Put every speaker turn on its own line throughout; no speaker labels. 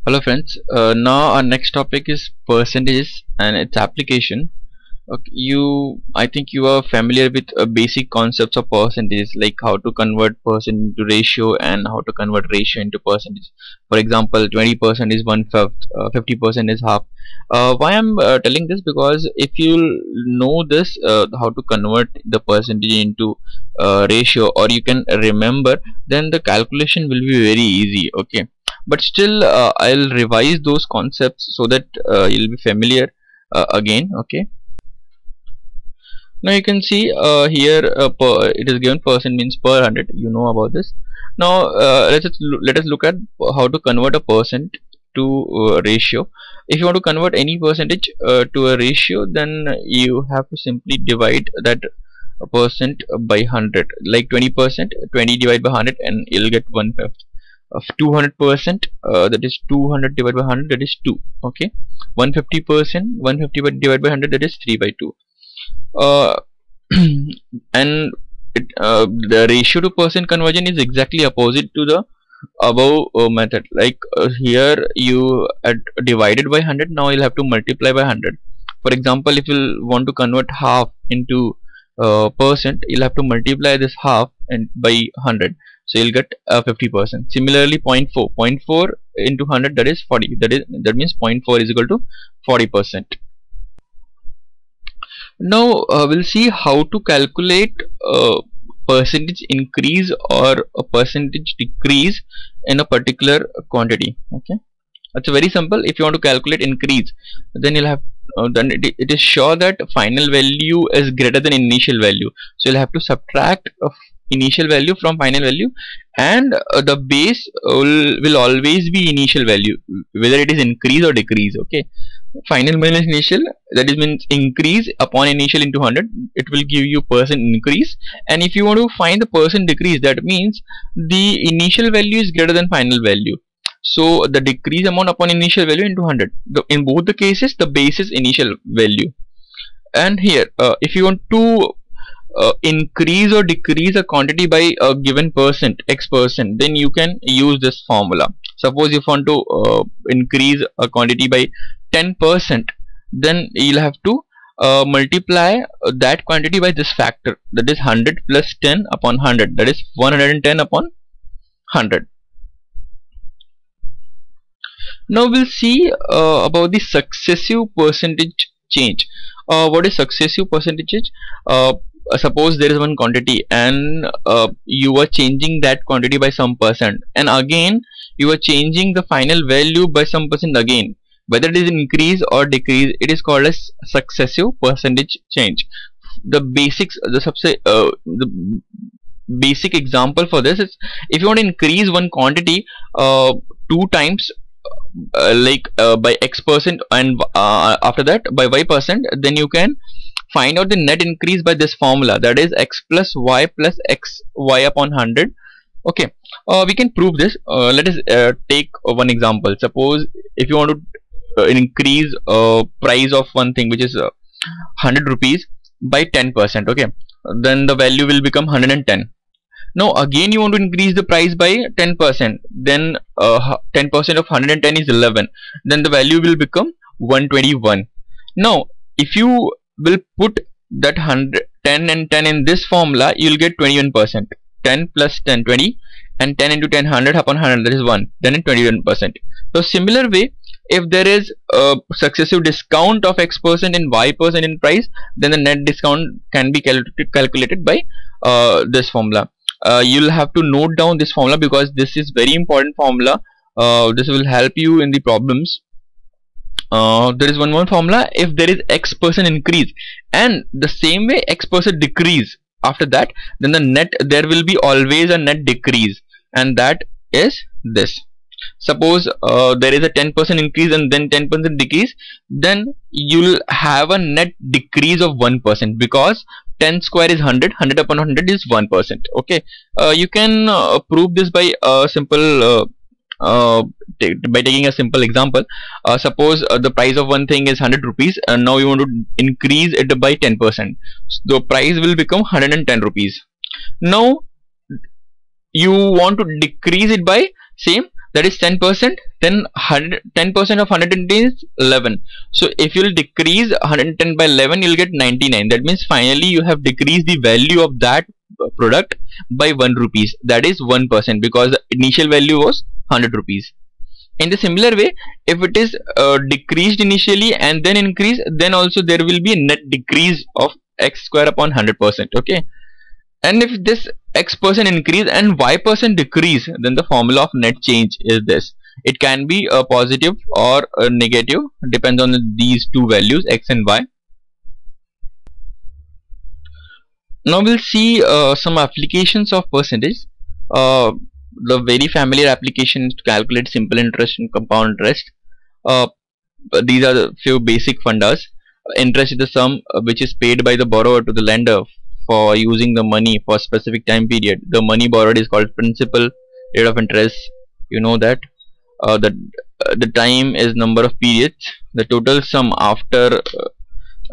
Hello friends, now our next topic is percentages and its application. Okay, I think you are familiar with basic concepts of percentages, like how to convert percent into ratio and how to convert ratio into percentage. For example, 20% is 1/5, 50% is half. Why I'm telling this, because if you know this, how to convert the percentage into ratio, or you can remember, then the calculation will be very easy. Okay, but still, I'll revise those concepts so that you'll be familiar again. Okay, now you can see here, it is given percent means per 100. You know about this. Now let us look at how to convert a percent to ratio. If you want to convert any percentage to a ratio, then you have to simply divide that percent by 100. Like 20%, 20 divided by 100, and you'll get 1/5 of 200%. That is 200 divided by 100, that is 2. Okay, 150%, 150 divided by 100, that is 3 by 2. uh, and the ratio to percent conversion is exactly opposite to the above method. Like here you divided by 100, now you'll have to multiply by 100. For example, if you want to convert half into percent, you'll have to multiply this half and by 100, so you'll get 50%. Similarly, point 0.4 into 100, that is 40. That means 0.4 is equal to 40%. Now we'll see how to calculate percentage increase or a percentage decrease in a particular quantity. Okay, it's very simple. If you want to calculate increase, then you'll have then it is sure that final value is greater than initial value, so you'll have to subtract initial value from final value, and the base will always be initial value, whether it is increase or decrease. Okay, final minus initial, that is means increase upon initial into 100, it will give you percent increase. And if you want to find the percent decrease, that means the initial value is greater than final value, so the decrease amount upon initial value into 100. In both the cases, the base is initial value. And here if you want to increase or decrease a quantity by a given percent, x%, then you can use this formula. Suppose if you want to increase a quantity by 10%, then you'll have to multiply that quantity by this factor, that is 100 plus 10 upon 100, that is 110 upon 100. Now we'll see about the successive percentage change. What is successive percentage? Suppose there is one quantity, and you are changing that quantity by some percent, and again you are changing the final value by some percent again. Whether it is increase or decrease, it is called as successive percentage change. The basics, the basic example for this is, if you want to increase one quantity two times, by x%, and after that by y%, then you can find out the net increase by this formula, that is x plus y plus x y upon 100. Okay, we can prove this. Let us take one example. Suppose if you want to increase price of one thing, which is 100 rupees, by 10%. Okay, then the value will become 110. Now again you want to increase the price by 10%, then 10% of 110 is 11, then the value will become 121. Now if you will put that 10 and 10 in this formula, you will get 21%. 10 plus 10, 20, and 10 into 10, 100 upon 100, that is 1, then 21%. So similar way, if there is a successive discount of x% and y% in price, then the net discount can be calculated by this formula. You'll have to note down this formula, because this is very important formula. This will help you in the problems. There is one more formula. If there is x% increase and the same way x% decrease after that, then the net, there will be always a net decrease, and that is this. Suppose there is a 10% increase and then 10% decrease, then you'll have a net decrease of 1%, because 10 square is 100, 100 upon 100 is 1%. Okay, you can prove this by a simple by taking a simple example. Suppose the price of one thing is 100 rupees, and now you want to increase it by 10%, so the price will become 110 rupees. Now you want to decrease it by same that is 10%, then 10% of 110 is 11. So if you'll decrease 110 by 11, you'll get 99. That means finally you have decreased the value of that product by 1 rupees. That is 1%, because the initial value was 100 rupees. In the similar way, if it is decreased initially and then increase, then also there will be a net decrease of x square upon 100%. Okay, and if this x percent increase and y percent decrease, then the formula of net change is this. It can be a positive or a negative, depends on these two values, x and y. Now we'll see some applications of percentage. The very familiar application is to calculate simple interest and compound interest. These are the few basic fundas. Interest is the sum which is paid by the borrower to the lender for using the money for a specific time period. The money borrowed is called principal. Rate of interest, you know that. The time is number of periods. The total sum after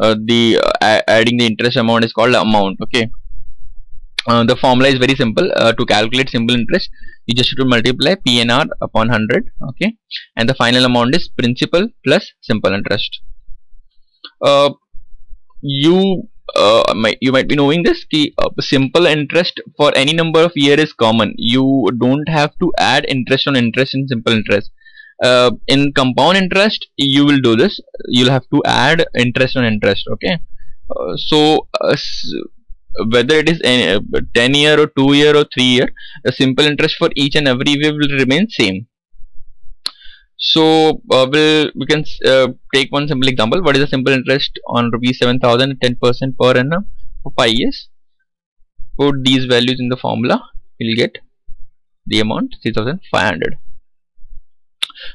adding the interest amount is called amount. Okay. The formula is very simple. To calculate simple interest, you just have to multiply PNR upon 100. Okay, and the final amount is principal plus simple interest. You might be knowing this. Simple interest for any number of year is common. You don't have to add interest on interest in simple interest. In compound interest, you will do this. You'll have to add interest on interest. Okay, whether it is 10 year or 2 year or 3 year, the simple interest for each and every year will remain same. So we can take one simple example. What is the simple interest on rupees 7,000 at 10% per annum for 5 years? Put these values in the formula, you'll get the amount 3,500.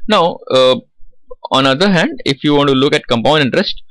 Now on other hand, if you want to look at compound interest,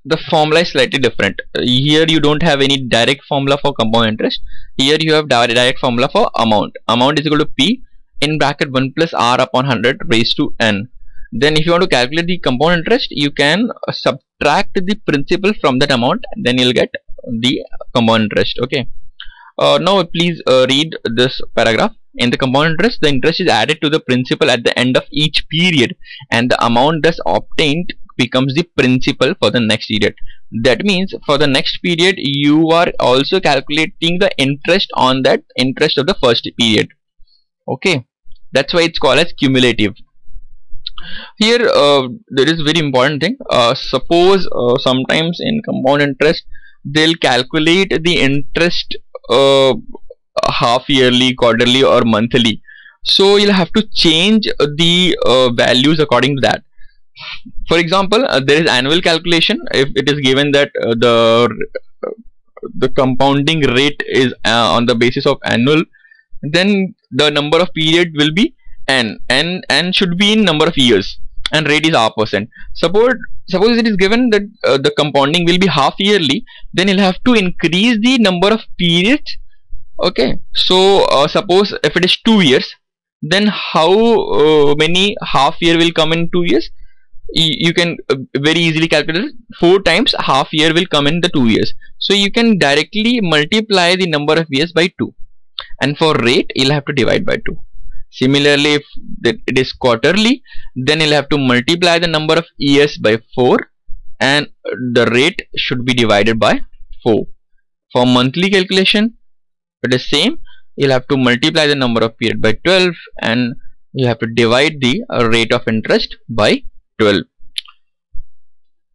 the formula is slightly different. Here you don't have any direct formula for compound interest. Here you have direct formula for amount. Amount is equal to P in bracket 1 plus R upon 100 raised to N. Then if you want to calculate the compound interest, you can subtract the principal from that amount, then you'll get the compound interest. Okay. Now please read this paragraph. In the compound interest, the interest is added to the principal at the end of each period, and the amount thus obtained becomes the principal for the next period. That means for the next period you are also calculating the interest on that interest of the first period. Okay, that's why it's called as cumulative. Here there is very important thing. Suppose sometimes in compound interest they'll calculate the interest half yearly, quarterly or monthly. So you'll have to change the values according to that. For example, there is annual calculation. If it is given that the compounding rate is on the basis of annual, then the number of period will be n should be in number of years, and rate is R%. Suppose it is given that the compounding will be half yearly, then you'll have to increase the number of periods. Okay, so suppose if it is 2 years, then how many half year will come in 2 years? You can very easily calculate 4 times half year will come in the 2 years. So you can directly multiply the number of years by 2, and for rate you'll have to divide by 2. Similarly, if it is quarterly, then you'll have to multiply the number of years by 4, and the rate should be divided by 4. For monthly calculation, it is same. You'll have to multiply the number of period by 12, and you have to divide the rate of interest by 12.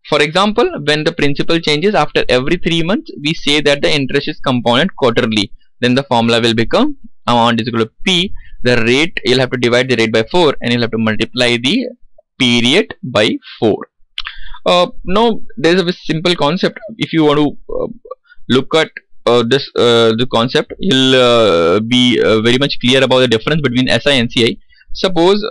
For example, when the principal changes after every 3 months, we say that the interest is compounded quarterly. Then the formula will become amount is equal to P. The rate, you'll have to divide the rate by 4, and you'll have to multiply the period by 4. Now there is a simple concept. If you want to look at the concept, you'll be very much clear about the difference between SI and CI. Suppose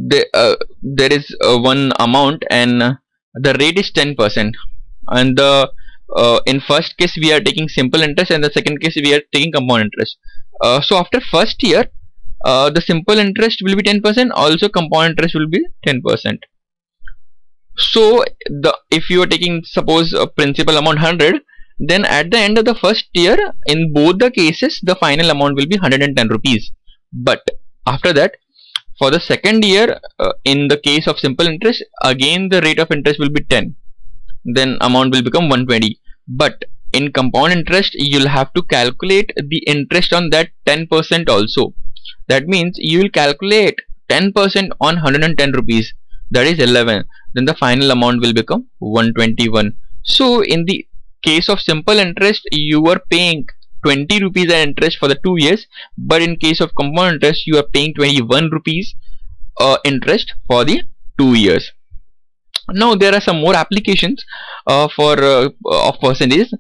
there is one amount and the rate is 10%, and the in first case we are taking simple interest, and the second case we are taking compound interest. So after first year, the simple interest will be 10%, also compound interest will be 10%. So if you are taking, suppose, a principal amount 100, then at the end of the first year, in both the cases, the final amount will be 110 rupees. But after that, for the second year, in the case of simple interest, again the rate of interest will be 10. Then amount will become 120. But in compound interest, you'll have to calculate the interest on that 10% also. That means you will calculate 10% on 110 rupees, that is 11. Then the final amount will become 121. So in the case of simple interest, you are paying 20 rupees as interest for the 2 years, but in case of compound interest, you are paying 21 rupees interest for the 2 years. Now there are some more applications of percentages.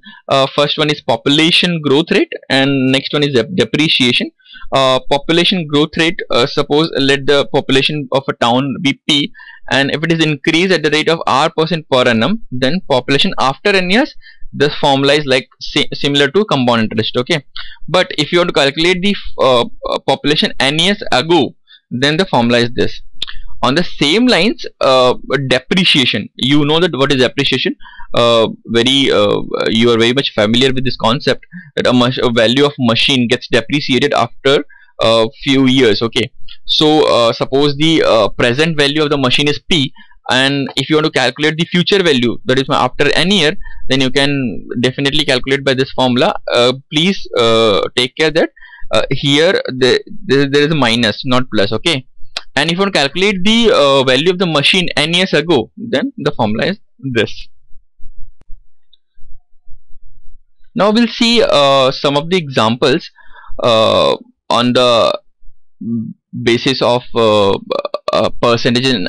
First one is population growth rate, and next one is depreciation. Population growth rate, suppose let the population of a town be P, and if it is increased at the rate of R% per annum, then population after n years, this formula is like similar to compound interest. Okay, but if you want to calculate the population n years ago, then the formula is this. On the same lines, depreciation, you know that what is depreciation. You are very much familiar with this concept, that a value of machine gets depreciated after a few years. Okay, so suppose the present value of the machine is P, and if you want to calculate the future value, that is after n year, then you can definitely calculate by this formula. Please take care that here there is a minus, not plus. Okay, and if you want to calculate the value of the machine n years ago, then the formula is this. Now we'll see some of the examples on the basis of percentage in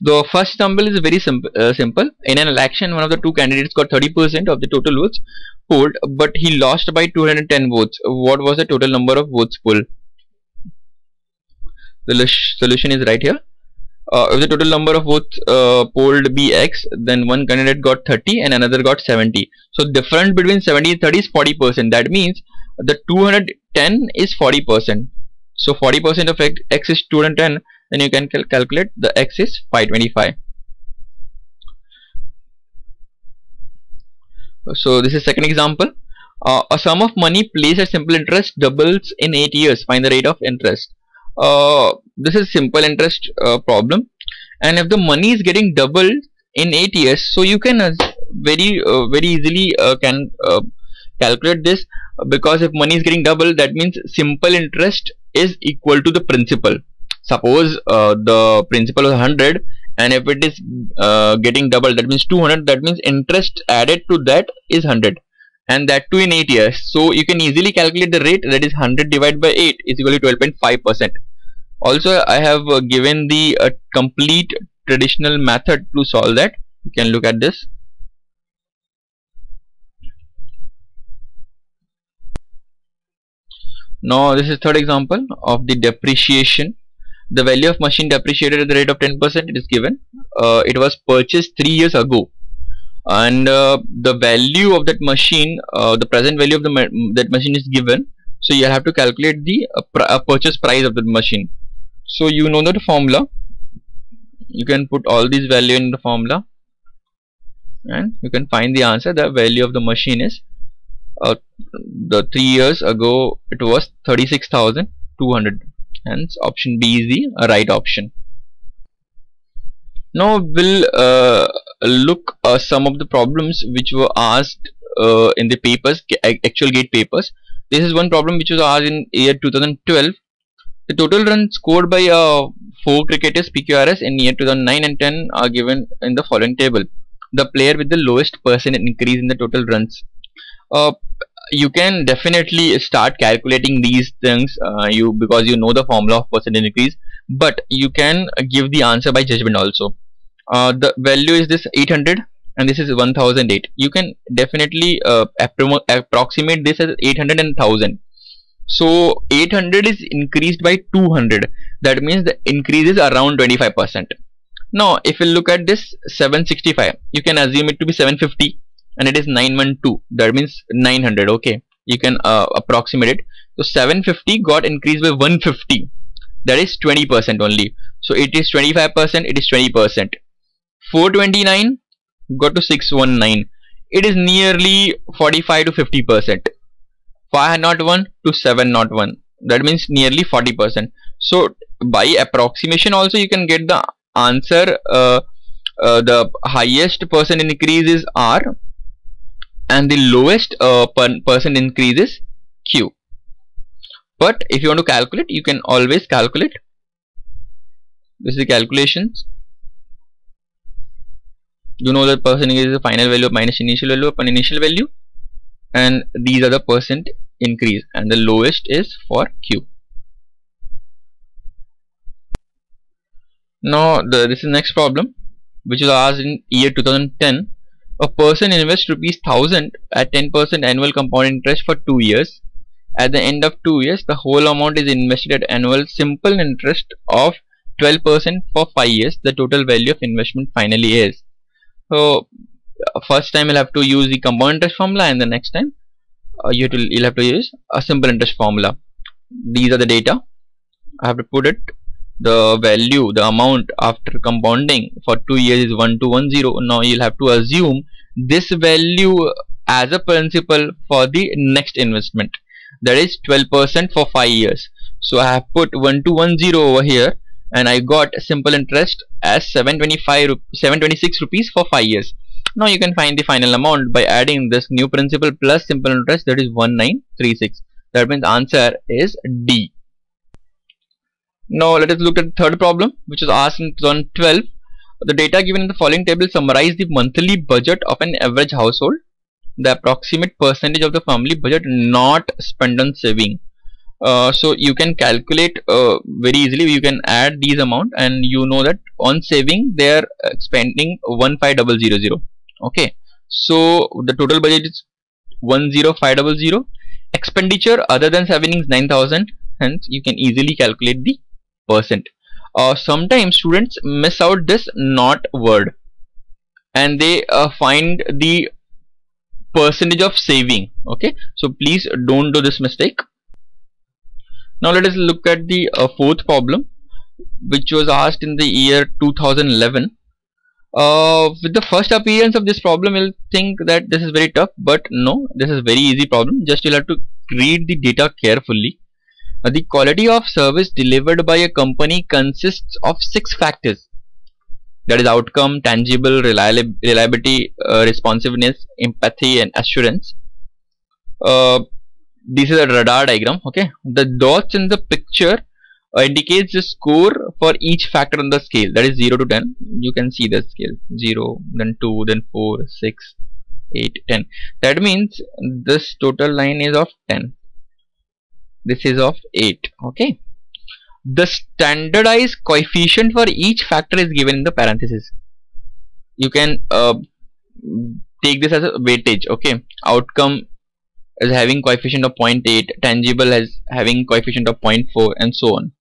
the first example is very simple. In an election, one of the two candidates got 30% of the total votes polled, but he lost by 210 votes. What was the total number of votes polled? The solution is right here. If the total number of votes polled be X, then one candidate got 30 and another got 70. So difference between 70 and 30 is 40%. That means the 210 is 40%. So 40% of X is 210. Then you can calculate the X is 525. So this is second example. A sum of money placed at simple interest doubles in 8 years. Find the rate of interest. This is simple interest problem, and if the money is getting doubled in 8 years, so you can very easily calculate this, because if money is getting doubled, that means simple interest is equal to the principal. Suppose the principal is 100, and if it is getting doubled, that means 200, that means interest added to that is 100, and that too in 8 years. So you can easily calculate the rate, that is 100 divided by 8 is equal to 12.5%. Also, I have given the complete traditional method to solve that. You can look at this. Now this is third example of the depreciation. The value of machine depreciated at the rate of 10%. It is given. It was purchased 3 years ago, and the value of that machine, the present value of that machine is given. So you have to calculate the purchase price of that machine. So you know that formula. You can put all these value in the formula, and you can find the answer. The value of the machine is the 3 years ago it was 36,200. Hence option B is the right option. Now we'll look some of the problems which were asked in the papers, actual GATE papers. This is one problem which was asked in year 2012. The total runs scored by 4 cricketers PQRS in year 2009 and 10 are given in the following table. The player with the lowest percent increase in the total runs. You can definitely start calculating these things because you know the formula of percent increase, but you can give the answer by judgment also. The value is this 800 and this is 1008. You can definitely approximate this as 800 and 1000. So 800 is increased by 200. That means the increase is around 25%. Now if you look at this 765, you can assume it to be 750, and it is 912. That means 900. Okay, you can approximate it. So 750 got increased by 150. That is 20% only. So it is 25%. It is 20%. 429 got to 619. it is nearly 45 to 50%. 501 to 701, that means nearly 40%. So by approximation also you can get the answer. The highest percent increase is R and the lowest percent increase is Q. But if you want to calculate, you can always calculate. This is the calculations. You know that percentage is the final value minus initial value upon initial value, and these are the percent increase, and the lowest is for Q. Now this is next problem, which is asked in year 2010. A person invests ₹1000 at 10% annual compound interest for 2 years. At the end of 2 years, the whole amount is invested at annual simple interest of 12% for 5 years. The total value of investment finally is. So first time you'll have to use the compound interest formula, and the next time you'll have to use a simple interest formula. These are the data. I have to put it. The value, the amount after compounding for 2 years is 1210. Now you'll have to assume this value as a principal for the next investment, that is 12% for 5 years. So I have put 1210 over here, and I got simple interest as 726 rupees for 5 years. Now you can find the final amount by adding this new principal plus simple interest, that is 1936. That means answer is D. Now let us look at the third problem, which is asked in 2012. The data given in the following table summarize the monthly budget of an average household. The approximate percentage of the family budget not spent on saving. So you can calculate very easily. You can add these amount, and you know that on saving they are spending 15000. Okay, so the total budget is 10500. Expenditure other than saving is 9000. Hence you can easily calculate the percent. Sometimes students miss out this not word, and they find the percentage of saving. Okay, so please don't do this mistake. Now let us look at the fourth problem, which was asked in the year 2011. With the first appearance of this problem, you'll think that this is very tough, but no, this is very easy problem. Just you'll have to read the data carefully. The quality of service delivered by a company consists of 6 factors, that is outcome, tangible, reliability, responsiveness, empathy, and assurance. This is a radar diagram. Okay, the dots in the picture indicates the score for each factor on the scale, that is 0 to 10. You can see the scale: 0, then 2, then 4, 6, 8, 10. That means this total line is of 10. This is of 8. Okay, the standardized coefficient for each factor is given in the parenthesis. You can take this as a weightage. Okay, outcome is having coefficient of 0.8, tangible as having coefficient of 0.4, and so on.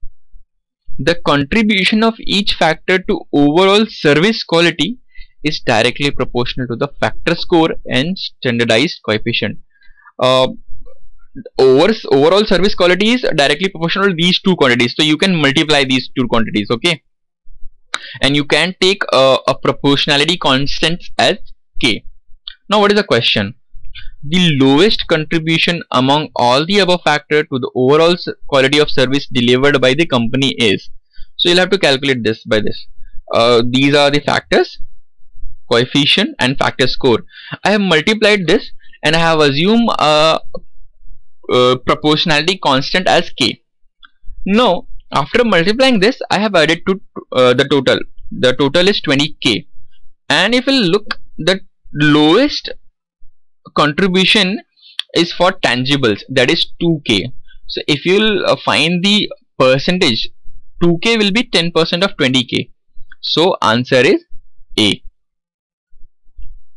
The contribution of each factor to overall service quality is directly proportional to the factor score and standardized coefficient. Overall service quality is directly proportional to these two quantities, so you can multiply these two quantities. Okay, and you can take a proportionality constant as K. Now what is the question? The lowest contribution among all the above factor to the overall quality of service delivered by the company is. So you'll have to calculate this by this. These are the factors, coefficient and factor score. I have multiplied this, and I have assumed proportionality constant as K. Now after multiplying this, I have added to the total. The total is 20K, and if you look, the lowest contribution is for tangibles, that is 2K. So if you'll find the percentage, 2K will be 10% of 20K. So answer is A.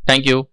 Thank you.